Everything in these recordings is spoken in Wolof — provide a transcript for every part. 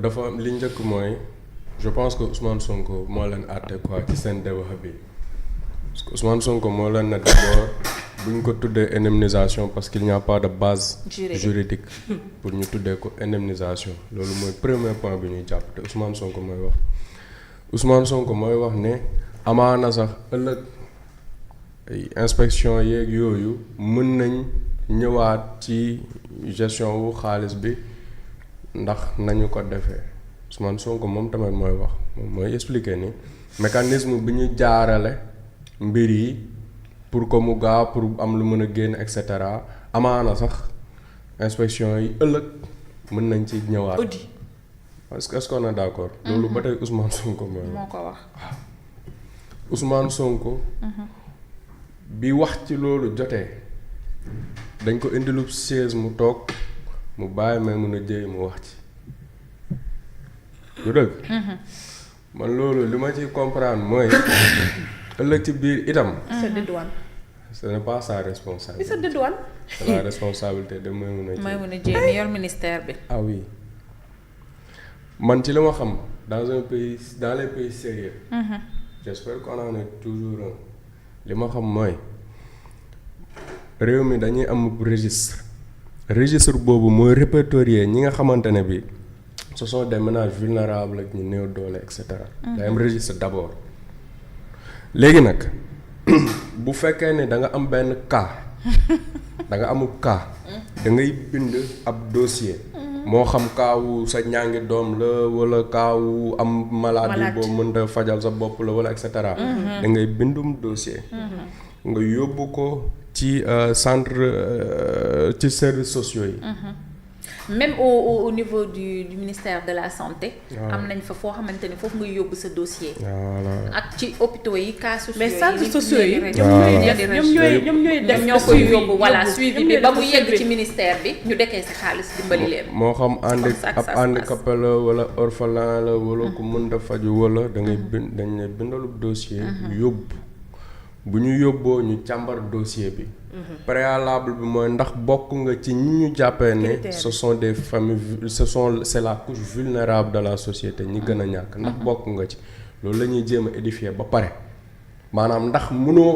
dafa li njëkk mooy je pense que Ousmane Sonko moo leen àtte quoi ci seen débat bi parce que Ousmane Sonko moo leen ne d'abord bu ñu ko tuddee indemnisation parce qu'il n'y a pas de base juridique pour ñu tuddee ko indemnisation loolu mooy premier point bi ñuy jàpp te Ousmane Sonko mooy wax ne amaana sax ëllëg inspection yeeg yooyu mën nañ ñëwaat ci gestion wu xaalis bi ndax nañu ko defee Ousmane Sonko moom tamit mooy wax moom mooy expliquer ni mécanisme bi ñu jaarale mbir yi pour que mu gaaw pour am lu mën a génn et cetera amaana sax inspection yi ëllëg mën nañ ci ñëwaat. audit. est-ce qu'on est d'accord. loolu ba tey Ousmane Sonko mooy wax. moo ko wax waaw Ousmane Sonko. bi wax ci loolu jotee dañ ko indilu siège mu toog mu bàyyi may mun a jëy mu wax ci du dëgg man loolu li ma ci comprendre mooy ëllëg ci biir itam c'est de douane ce n'est pas sa responsabilité c'est de douane c'est la responsabilité de may mun a jëy mi yor ministère bi ah oui man ci li ma xam dans les pays sérieux j'espère qu'on en est toujours un li ma xam mooy réew mi dañuy am registre boobu mooy répertorier ñi nga xamante ne bi ce sont des ménages vulnérables ak ñu néew doole et cetera. day am registre d'abord léegi nag bu fekkee ne da nga am benn cas da nga amul cas da ngay bind ab dossier moo xam kaawu sa ñaangi doom la wala kaawu am maladie boo mënta fajal sa bopp la wala et cetera. da ngay bindum dossier nga yóbbu ko ci centre ci services sociaux yi. même au niveau du ministère de la santé. am nañ fa foo xamante ni foofu ngay yóbbu sa dossier. voilà ak ci hôpitaux yi cas sociaux yi. mais centres sociaux yi ñoom ñooy def ñoo koy yóbbu voilà suivi bi ba mu yegg ci ministère bi ñu dekkee sa xaalis dimbali leen. moo xam handicapé la wala orphelin la wala ku mënta faju wala da ngay bind dañ ne bindalub dossier. yóbbu bu ñu yóbboo ñu càmbar dossier bi. préalable bi mooy ndax bokk nga ci ñi ñu jàppee ne ce sont des familles c'est la couche vulnérable de la société ñi gën a ñàkk ndax bokk nga ci loolu la ñuy jéem a édifier ba pare maanaam ndax mënoo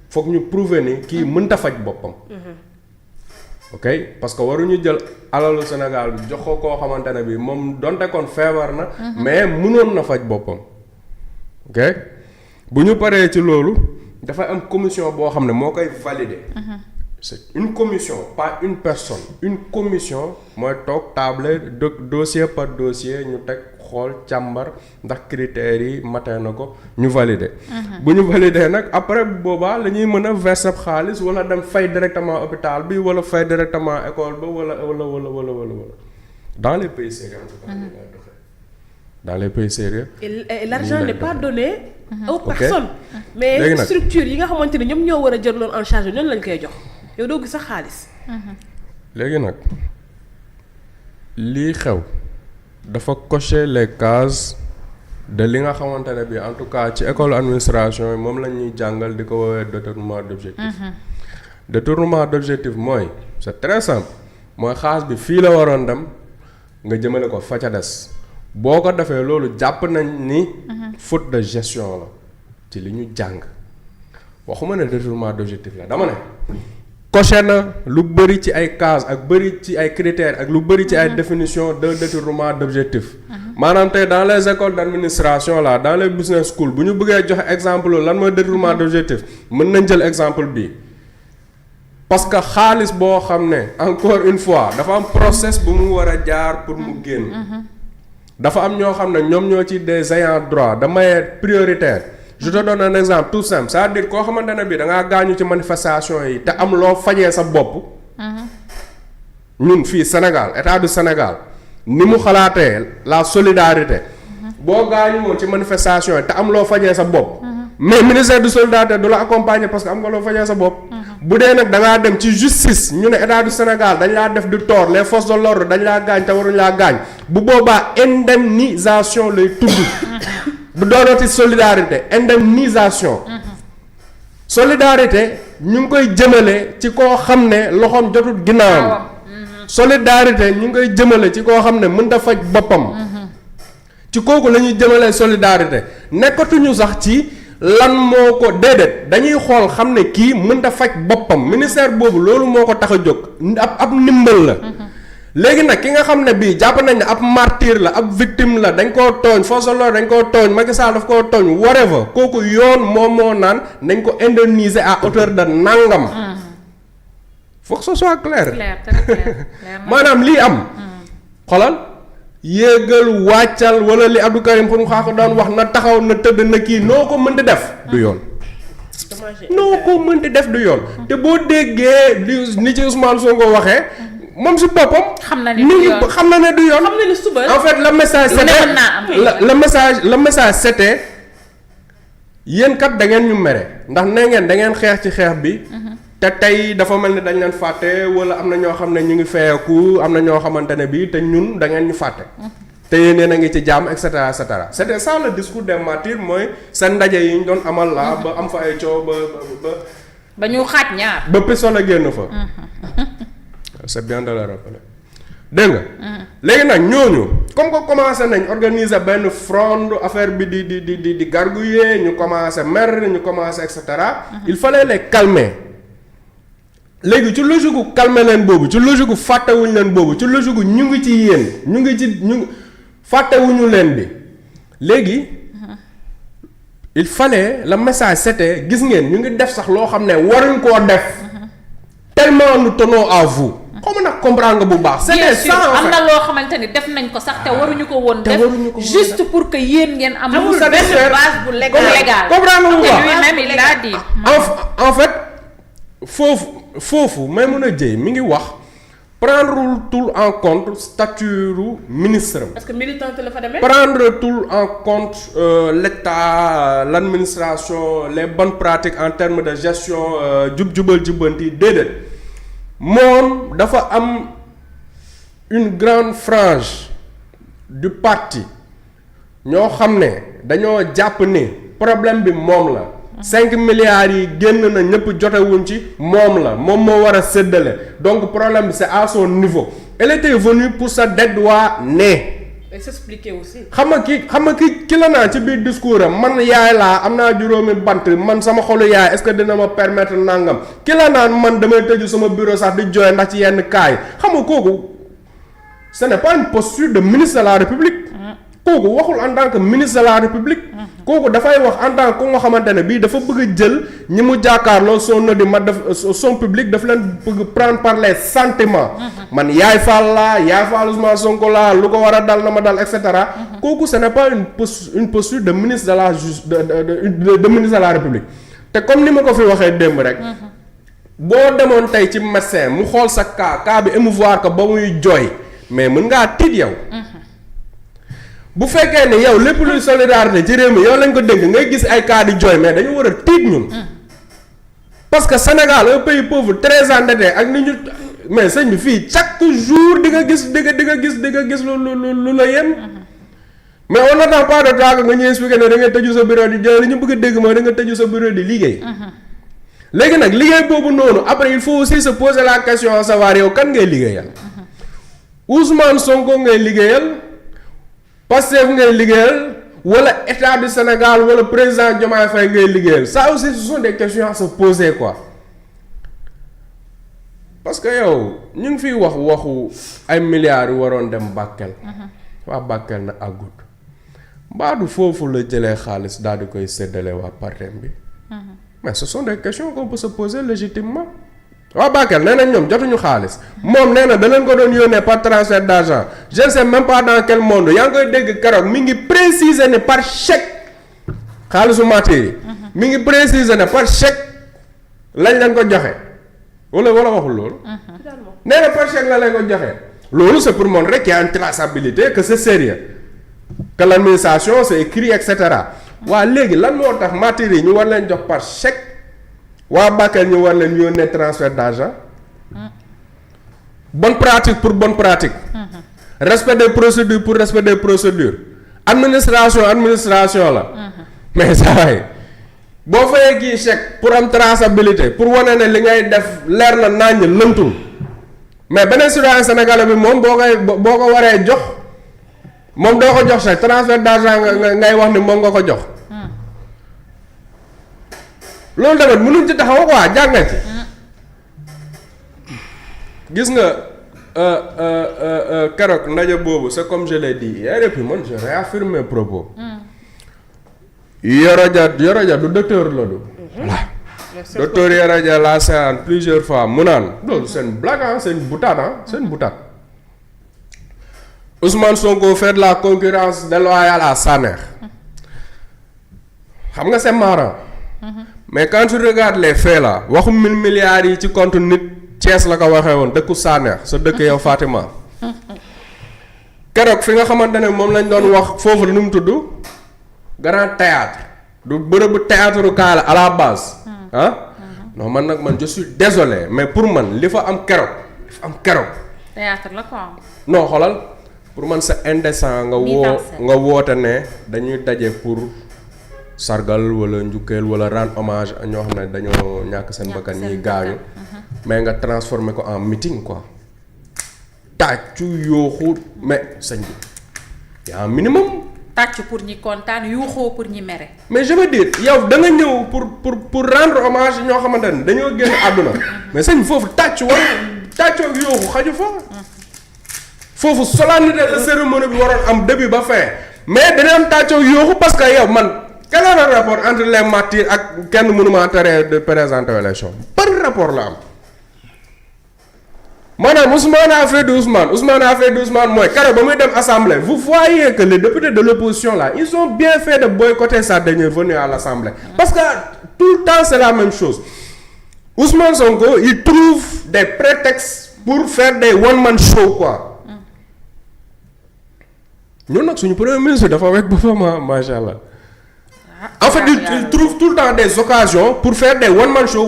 foog ñu prouver ni kii mënta faj boppam. ok parce que waruñu jël alalu Sénégal bi jox ko koo xamante ne bi moom donte kon feebar na. mais mënoon na faj boppam. ok bu ñu paree ci loolu. dafa am commission boo xam ne moo koy valider. c'est une commission pas une personne une commission mooy toog table dossier par dossier ñu teg xool càmbar ndax critères yi matee na ko ñu valider. bu ñu valider nag après boobaa la ñuy mën a verser xaalis wala dem fay directement hôpital bi wala fay directement école ba wala dans les pays sérieux en tout cas dans les pays sérieux et l'argent n'est pas donné aux personnes mais structure yi nga xamante ne ñoom ñoo war a jël loolu en charge ñoom lañ koy jox yow doo gis sa xaalis. léegi nag lii xew dafa cocher les cases de li nga xamante ne bi en tout cas ci école administration yi moom la ñuy jàngal di ko woowee détournement d'objectif. détournement d'objectif mooy c'est très simple mooy xaalis bi fii la waroon dem nga jëmale ko fa ca des. boo ko defee loolu jàpp nañ ni faute de gestion la ci li ñu jàng waxuma ne détournement d'objectif la dama ne coché na lu bëri ci ay cases ak bëri ci ay critères ak lu bëri ci ay définition de détournement d'objectif maanaam tey dans les écoles d'administration là dans les business schools bu ñu bëggee joxe exemple lan mooy détournement d'objectif mën nañ jël exemple bii parce que xaalis boo xam ne encore une fois dafa am process bu mu war a jaar pour mu génn dafa am ñoo xam ne ñoom ñoo ci des ayants droit de manière prioritaire je te donne un exemple tout simple c'est-à-dire koo xamante ne bii da ngaa gaañu ci manifestation yi te am loo fajee sa bopp. ñun fii Sénégal état du Sénégal ni mu xalaatee la solidarité. boo gaañu woon ci manifestation yi te am loo fajee sa bopp. mais ministère de solidarité du la accompagner parce que am nga loo fajee sa bopp. bu dee nag da ngaa dem ci justice ñu ne état du Sénégal dañ laa def du tort les forces de l'ordre dañ laa gaañ te waruñ laa gaañ bu boobaa indemnisation lay tudd. bu doonati solidarité indemnisation. solidarité ñu ngi koy jëmale ci koo xam ne loxoom jotul ginnaawam. solidarité ñu ngay jëmale ci koo xam ne mënta faj boppam. ci kooku la ñuy jëmale solidarité nekkatuñu sax ci lan moo ko déedéet dañuy xool xam ne kii mënta faj boppam ministère boobu loolu moo ko tax a jóg ab ndimbal la. léegi nag ki nga xam ne bii jàpp nañ ne ab martyr la ab victime la dañ koo tooñ Fosolo dañ koo tooñ Macky Sall daf koo tooñ whatever kooku yoon moom moo naan nañ ko indemniser à hauteur de nangam. faut que ce soit clair. très clair. maanaam lii am. xolal yéegal wàccal wala li Abdou Karim Xrum Xax ko doon wax na taxaw na tëdd na kii noo ko mën di def du yoon. noo ko mën di def du yoon. te boo déggee ni ci Ousmane Sonko waxee. moom si boppam. xam na ne du yoon xam na ne du yoon. xam na ne suba en fait le message c'était le message c'était yéen kat da ngeen ñu mere ndax nee ngeen da ngeen xeex ci xeex bi. te tey dafa mel ni dañ leen fàtte wala am na ñoo xam ne ñu ngi feeku am na ñoo xamante ne bii te ñun da ngeen ñu fàtte. te yéen a ngi ci jàmm et cetera et cetera c'était ça le discours des martyrs mooy seen ndaje yi ñu doon amal la ba am fa ay coow ba ñu xaaj ñaar. ba pistolet génn fa. c'est bien de le rappeler dégg nga. léegi nag ñooñu comme que commencé nañ organiser benn fronde affaire bi di gargouiller ñu commencé mer ñu commencé et cetera. il fallait les calmer. léegi ci logique gu calmer leen boobu ci logique gu fàttewuñu leen boobu ci logique gu ñu ngi ci yéen ñu fàttewuñu leen bi léegi. il fallait le message c'était gis ngeen ñu ngi def sax loo xam ne waruñ koo def. tellement nous tenons à vous. xaw ma nag comprendre nga bu baax. bien sûr am na loo xamante ni def nañ ko sax te waruñu ko woon def juste pour que yéen ngeen am. amul benn base bu légal. comprendre nga bu baax lui-même il l'a dit. en fait foofu Maimouna Dièye mi ngi wax prendre tout en compte statut ministre. parce que militante la fa demee. prendre tout en compte l'État l'administration les bonnes pratiques en termes de gestion jubal jubbanti déedéet moom dafa am une grande frange du parti ñoo xam ne dañoo jàpp ni problème bi moom la. 5 milliards yi génn na ñëpp jotewuñ ci moom la moom moo war a séddale donc problème bi c'est à son niveau elle était venue pour se dédouaner. et s'expliquer aussi. xam nga ki la naa ci biir discours am man yaay laa am naa juróomi bant man sama xolu yaay est-ce que dina ma permettre nangam ki la naan man damay tëju sama bureau sax di jooy ndax ci yenn kaay xam nga kooku ce n'est pas une posture de ministre de la République. kooku waxul en tant que ministre de la République. kooku dafay wax en tant que nga xamante ne bii dafa bëgg a jël ñi mu jàkkaarloo son public daf leen bëgg prendre par les sentiments. man yaay Fall laa yaay Fall Ousmane Sonko laa lu ko war a dal na ma dal et cetera. kooku ce n'est pas une posture de ministre de la de ministre de la République. te comme ni ma ko fi waxee démb rek. boo demoon tey ci médecin mu xool sa cas bi émouvoir ko ba muy jooy mais mën ngaa tiit yow. bu fekkee ne yow lépp luy solidarité ci réew mi yow lañ ko dénk ngay gis ay cas di jooy mais dañu war a tiit ñun. parce que Sénégal un pays pauvre très endetté ak ni ñu mais sëñ bi fii chaque jour di nga gis lu la yem. mais on n'attend pas de toi nga ñuy expliquer ne da nga tëju sa bureau di jooy li ñu bëgg a dégg mooy da nga tëju sa bureau di liggéey. léegi nag liggéey boobu noonu après il faut aussi se poser la question à savoir yow kan ngay liggéeyal. Ousmane Sonko ngay liggéeyal. Pastef ngay liggéeyal wala état du Sénégal wala président Diomaye Faye ngay liggéeyal ça aussi ce sont des questions à se poser quoi parce que yow ñu ngi fiy waxu ay milliards yu waroon dem Bakel. waa Bakel na àggut mbaadu foofu la jëlee xaalis daal di koy séddale waa partem bi. mais ce sont des questions qu'on peut se poser légitimement. waa Bakel nee nañ ñoom jotuñu xaalis moom nee na da leen ko doon yónnee par transfert d'argent je ne sais même pas dans quel monde yaa ngi koy dégg keroog mi ngi préciser ne par chèque xaalisu matière mi ngi préciser ne par chèque lañ leen ko joxe wala waxul loolu. nee na par chèque la leen ko joxe loolu c'est pour montrer qu'il y a une traçabilité que c'est sérieux que l'administration c'est écrit et cetera waa léegi lan moo tax matière yi ñu war leen jox par chèque. waa Bakel ñu war leen yónnee transfert d'argent. bonne pratique pour bonne pratique. respect des procédures pour respect des procédures. administration la. mais saa waay boo fayee kii chèque pour am traçabilité pour wane ne li ngay def leer na naññ lëntul mais beneen citoyen sénégalais bi moom boo ko waree jox moom doo ko jox sax transfert d'argent ngay wax ni moom nga ko jox. loolu tamit mënuñ ci taxaw quoi jàng ci. gis nga keroog ndaje boobu c'est comme je l'ai dit hier et puis man je réaffirme mes propos. Yoro Dia du docteur la du. voilà docteur Yoro Dia laa seetaan plusieurs fois mu naan loolu seen blague seen boutade seen boutade. Ousmane Sonko fait de la concurrence déloyale à Saner. xam nga c'est marrant. mais quand tu regardes les faits là waxu 1000 milliards yi ci compte nit Thiès la ko waxee woon dëkku Saner sa dëkk yow Fatima. keroog fi nga xamante ne moom lañ doon wax foofu nu mu tudd. grand théâtre du bërëbu théâtre kaala à la base. non man je suis désolé mais pour man li fa am keroog. théâtre la quoi. non xoolal pour man c'est indécent nga woote ne dañuy daje pour sargal wala njukkeel wala rendre hommage ñoo xam ne dañoo ñàkk seen bakkan ñiy gaañu. mais nga transformer ko en meeting quoi. tàccu yooxu mais sëñ bi y a un minimum. tàcc pour ñi kontaan yuuxoo pour ñi mere. mais je veux dire yow da nga ñëw pour rendre hommage ñoo xamante ne dañoo génn àdduna. mais sëñ foofu tàcc wala tàccoo ak yuuxu xaju fa. foofu solennité de cérémonie bi waroon am début ba fin mais dañu am tàccoo ak yuuxu parce que yow man quel est le rapport entre les martyrs ak kenn mënu ma tere de présenter élection par rapport la am. maanaam Ousmane a fait de Ousmane mooy keroog ba muy dem assemblée vous voyez que les députés de l'opposition là ils ont bien fait de boycotter sa dernière venue à l'assemblée parce que tout le temps c'est la même chose Ousmane Sonko il trouve des prétextes pour faire des one man show quoi ñun nag suñu premier ministre dafa wekk boppam macha allah en fait il trouve tout le temps des occasions pour faire des one man show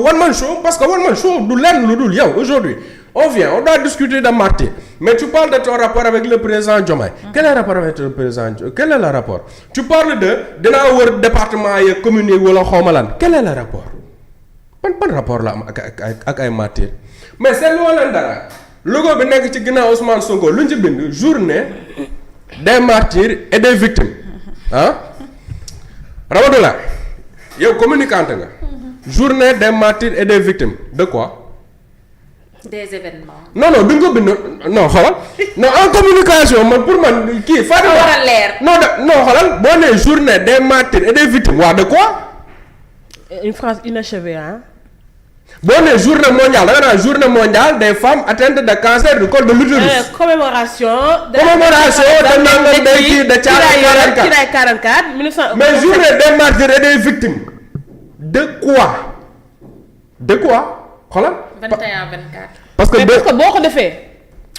parce que one man show du lenn lu dul yow aujourd'hui on doit discuter de martyr mais tu parles de ton rapport avec le président Diomaye. Quel est le rapport avec le président Diomaye? Quel est le rapport? Tu parles de dinaa wër département yi communes yi wala xawma lan quel est le rapport ban rapport la am ak ay martyr mais c'est loolu leen dara logo bi nekk ci ginnaaw Ousmane Sonko lu ñu ci bind journée des martyrs et des victimes Ramadou yow communicante nga journée des martyrs et des victimes de quoi? Des événements. non duñ ko bind non xoolal non en communication man pour man kii. Fatima war a leer. non xoolal boo nee journée des martyrs et des victimes waa de quoi. une phrase inachevée boo nee journée mondiale da nga naan journée mondiale des femmes atteintes de cancer du col de l'utérus. commémoration. de nangam day kii de Thiaroye 44 1900. mais journée des martyrs et des victimes de quoi xoolal. 21-24. parce que boo ko defee.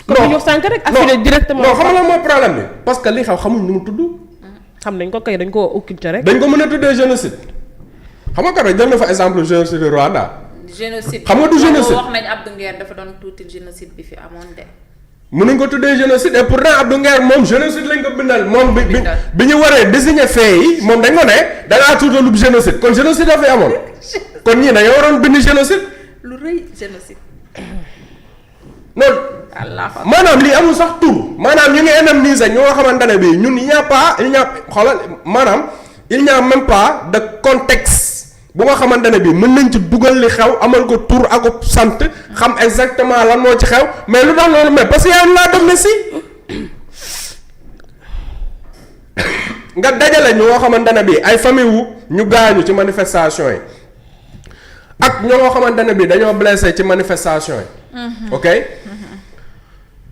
comme ñu sànq rek. affilié directement non xam nga mooy problème bi parce que li xamuñ nu mu tudd. xam nañ ko kay dañ koo occulter rek. dañ ko mën a tuddee génocide xam nga kat jël na fa exemple génocide Rwanda. génocide xam nga du génocide wax nañ Abdou Nguer dafa doon tuuti génocide bi fi amoon de. mënuñ ko tuddee génocide et pourtant Abdou Nguer moom génocide lañ ko bindal moom bi ñu waree désigner fait yi moom dañ ko ne da ngaa tuutalub génocide kon génocide dafay amoon kon ñii dañoo waroon bind génocide. lu rëy génocide. non maanaam lii amul sax tur maanaam ñu ngi indemniser ñoo xamante ne bii ñun il n'y a xoolal maanaam il n'y a même pas de contexte bu nga xamante ne bii mën nañ ci dugal li xew amal ko tur ak ko sant xam exactement lan moo ci xew mais lu tax loolu mais parce que yaa laa dem ne si nga dajale ñoo xamante ne bii ay famille wu ñu gaañu ci manifestation yi ak ñoo xamante ne bii dañoo blessé ci manifestation yi. ok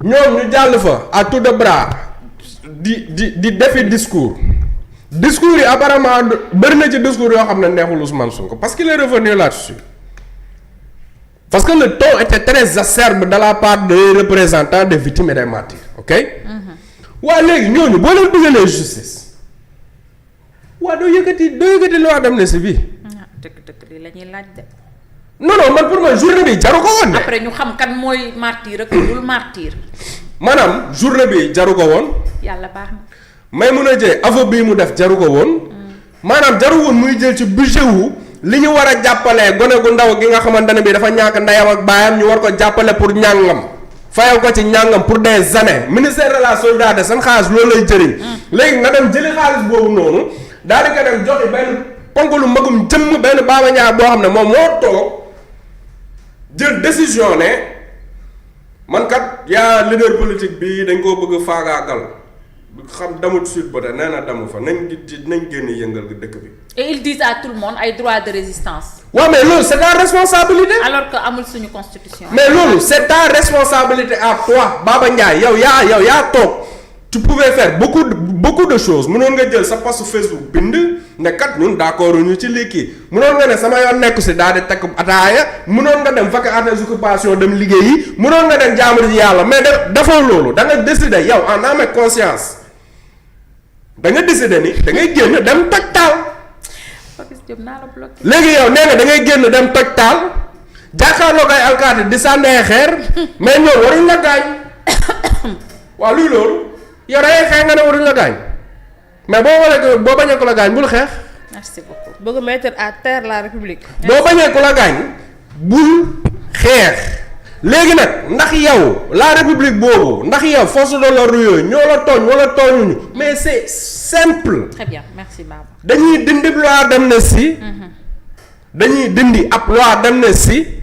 ñoom ñu jàll fa à tour de bras di defi discours yi apparemment bëri na ci discours yoo xam ne neexul Ousmane Sonko parce qu'il est revenu là-dessus parce que le ton était très acerbe de la part des représentants des victimes et des martyrs ok. waa léegi ñooñu boo leen dugalee justice waa doo yëkkati loi d'amnistie bi. dëgg li la ñuy laaj de. non man pour moi journée bi jaru ko woon de. après ñu xam kan mooy martyr ak dul martyr. maanaam journée bi jaru ko woon. yàlla baax na. may mun a jël avo bii mu def jaru ko woon. maanaam jaru woon muy jël ci budget wu li ñu war a jàppalee gone gu ndaw gi nga xamante ne bii dafa ñàkk ndeyam ak baayam ñu war ko jàppale pour ñàngam fayal ko ci njàngam pour des années ministère de la solidarité seen xaalis loolu lay jëriñ. léegi nga dem jëli xaalis boobu noonu daal di ko dem joxe benn ponkalu magum jëmm benn Baba Ndiaye boo xam ne moom moo toog jël décision ne man kat yaa leader politique bi dañ koo bëgg faagaagal xam damut suite ba nee na damu fa nañ génn yëngal dëkk bi. et ils disent à tout le monde ay droit de résistance. waaw mais loolu c'est ta responsabilité. alors que amul suñu constitution. mais loolu c'est ta responsabilité à toi Baba Ndiaye yow yaa toog tu pouvais faire beaucoup de choses mënoon nga jël sa post Facebook bind ne kat ñun d'accord ñu ci lii kii mënoon nga ne sama yoon nekku si daal di takk ataaya mënoon nga dem vaquer à tes occupations dem liggéeyi mënoon nga dem jaamu ji yàlla mais defoo loolu da nga décider yow en âme et conscience da nga décider ni da ngay génn dem toj taal. léegi yow nee nga da ngay génn dem toj taal jàkkaarloo ay alkaati di sànni ay xeer mais ñoom waruñ la gaañ waaw luy loolu yow da ngay xeex nga ne waruñ la gaañ mais boo bañee ko la gaañ bul xeex. merci beaucoup. bëgg mettre à terre la république. boo bañee ko la gaañ bul xeex léegi nag ndax yow la république boobu ndax yow force de l'ordre yooyu ñoo la tooñ wala tooñuñu mais c'est simple. très bien merci Baba. dañuy dindi loi d'amnistie dañuy dindi ab loi d'amnistie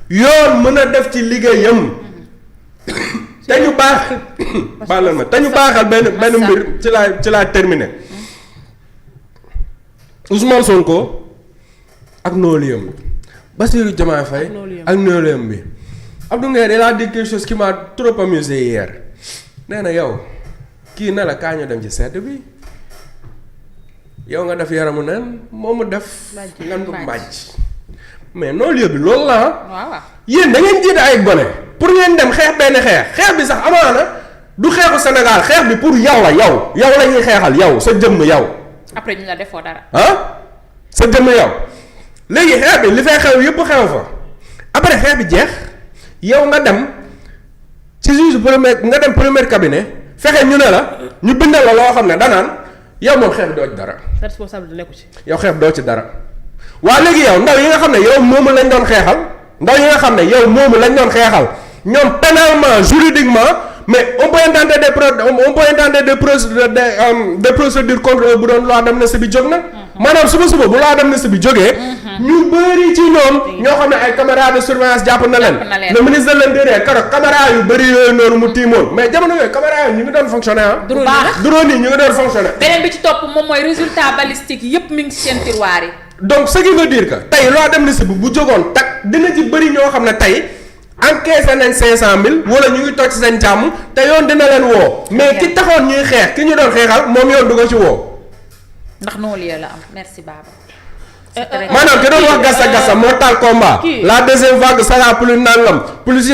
yoon mën a def ci liggéeyam te ñu baaxal ma te ñu baaxal benn mbir ci laa terminé Ousmane Sonko ak nooliyam bi Bassirou Diomaye Faye ak nooliyam bi Abdou Nguer il a dit quelque chose qui m'a trop amusé hier nee na yow kii ne la kaa ñu dem ci sedd bi yow nga def yaramu neen moom mu def ngandu mbàjj mais nooliyam bi loolu la waaw yéen da ngeen jiite ay gone pour ngeen dem xeex benn xeex bi sax amaana du xeexu Sénégal xeex bi pour yow la yow la ñuy xeexal yow sa jëmm yow. après ñu la defoo dara. sa jëmm yow léegi xeex bi li fay xew yëpp xew fa après xeex bi jeex yow nga dem ci juge premier cabinet fexe ñu ne la ñu bindal la loo xam ne danaan yow moom xeex bi doo ci dara. responsable nekku ci. yow xeex bi doo ci dara waa léegi yow ndaw yi nga xam ne yow moomu lañ doon xeexal. ndaw yi nga xam ne yow moomu lañ doon xeexal ñoom pénalement juridiquement mais on peut intenter des procédures contre bu doon loi d'amnistie bi jóg na. maanaam suba bu loi d'amnistie bi jógee. ñu bëri ci ñoom ñoo xam ne ay caméras de surveillance jàpp na leen. le ministre de l'intérieur keroog caméra yu bëri yooyu noonu mu tiimoon mais jamono yooyu caméra yooyu ñu ngi doon fonctionner drone yi ñu ngi doon fonctionner. beneen bi ci topp moom mooy résultat balistique yépp mi ngi ci seen tiroir yi. donc ce qui veut dire que tey loi d'amnistie bi bu jógoon tak dina ci bëri ñoo xam ne tey encaissé nañ 500000 wala ñu ngi toog ci seen jàmm te yoon dina leen woo mais ki taxoon ñuy xeex ki ñu doon xeexal moom yoon du ko ci woo. ndax noonu la am merci Baba. maanaam ki doon wax gasa moo taal combat. la deuxième vague sera plus nangam plus